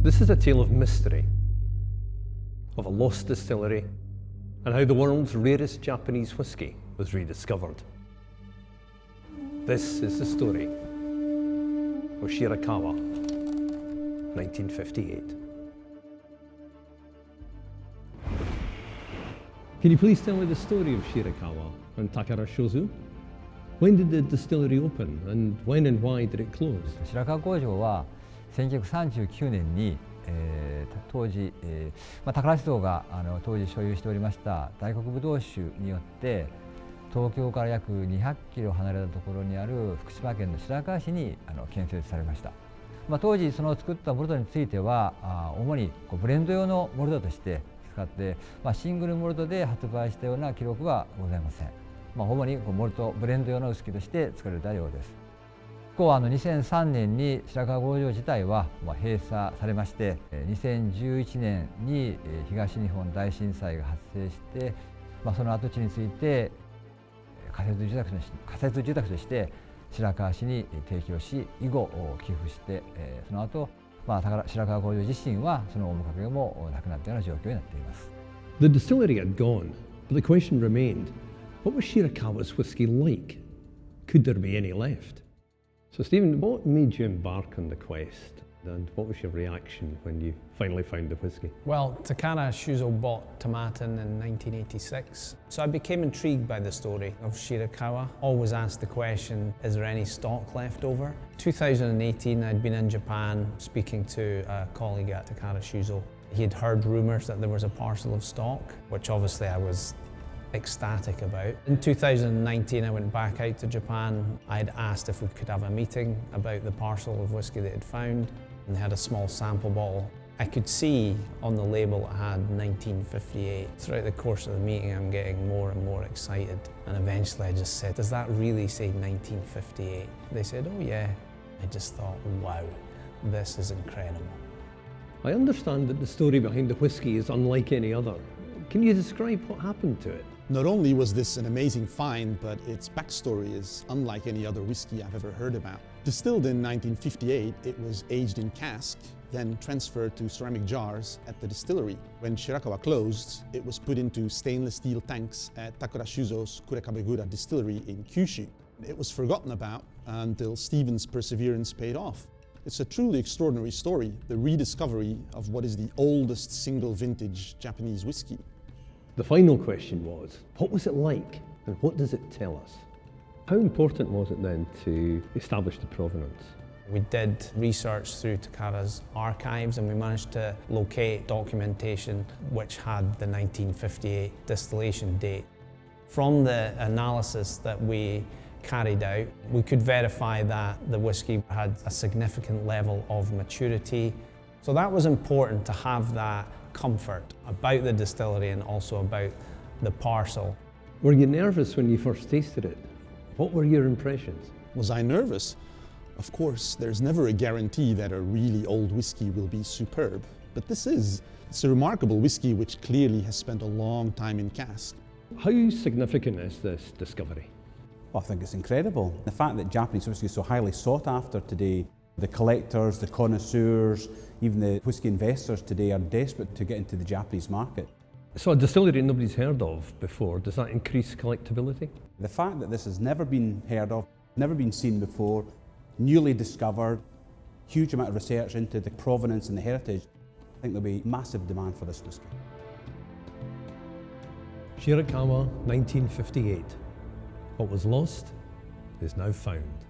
This is a tale of mystery, of a lost distillery, and how the world's rarest Japanese whiskey was rediscovered. This is the story of Shirakawa, 1958. Can you please tell me the story of Shirakawa and Takara Shuzo? When did the distillery open, and when and why did it close? 白川工場は1939年に、当時、宝酒造が当時所有しておりました大黒ぶどう酒によって東京から約200キロ離れたところにある福島県の白河市に建設されました。当時その作ったモルトについては主にブレンド用のモルトとして使って、シングルモルトで発売したような記録はございません。主にモルトブレンド用のウイスキーとして作られたようです。2003年に白川工場自体は閉鎖されまして、2011年に東日本大震災が発生して、その跡地について仮設住宅として白河市に提供し、以後寄付して、その後、白川工場自身はその面影もなくなったような状況になっています。The distillery had gone, but the question remained: what was Shirakawa's whiskey like? Could there be any left? So Stephen, what made you embark on the quest, and what was your reaction when you finally found the whiskey? Well, Takara Shuzo bought Tomatin in 1986, so I became intrigued by the story of Shirakawa. Always asked the question, is there any stock left over? 2018, I'd been in Japan speaking to a colleague at Takara Shuzo. He had heard rumours that there was a parcel of stock, which obviously I was ecstatic about. In 2019, I went back out to Japan. I'd asked if we could have a meeting about the parcel of whiskey they had found, and they had a small sample bottle. I could see on the label it had 1958. Throughout the course of the meeting, I'm getting more and more excited, and eventually I just said, does that really say 1958? They said, oh yeah. I just thought, wow, this is incredible. I understand that the story behind the whiskey is unlike any other. Can you describe what happened to it? Not only was this an amazing find, but its backstory is unlike any other whiskey I've ever heard about. Distilled in 1958, it was aged in cask, then transferred to ceramic jars at the distillery. When Shirakawa closed, it was put into stainless steel tanks at Takara Shuzo's Kurekabegura distillery in Kyushu. It was forgotten about until Stephen's perseverance paid off. It's a truly extraordinary story, the rediscovery of what is the oldest single vintage Japanese whiskey. The final question was, what was it like, and what does it tell us? How important was it then to establish the provenance? We did research through Takara's archives, and we managed to locate documentation which had the 1958 distillation date. From the analysis that we carried out, we could verify that the whiskey had a significant level of maturity. So that was important, to have that comfort about the distillery and also about the parcel. Were you nervous when you first tasted it? What were your impressions? Was I nervous? Of course, there's never a guarantee that a really old whiskey will be superb, but it's a remarkable whiskey which clearly has spent a long time in cask. How significant is this discovery? Well, I think it's incredible. The fact that Japanese whiskey is so highly sought after today, the collectors, the connoisseurs, even the whiskey investors today are desperate to get into the Japanese market. So a distillery nobody's heard of before, does that increase collectability? The fact that this has never been heard of, never been seen before, newly discovered, huge amount of research into the provenance and the heritage, I think there'll be massive demand for this whiskey. Shirakawa, 1958. What was lost is now found.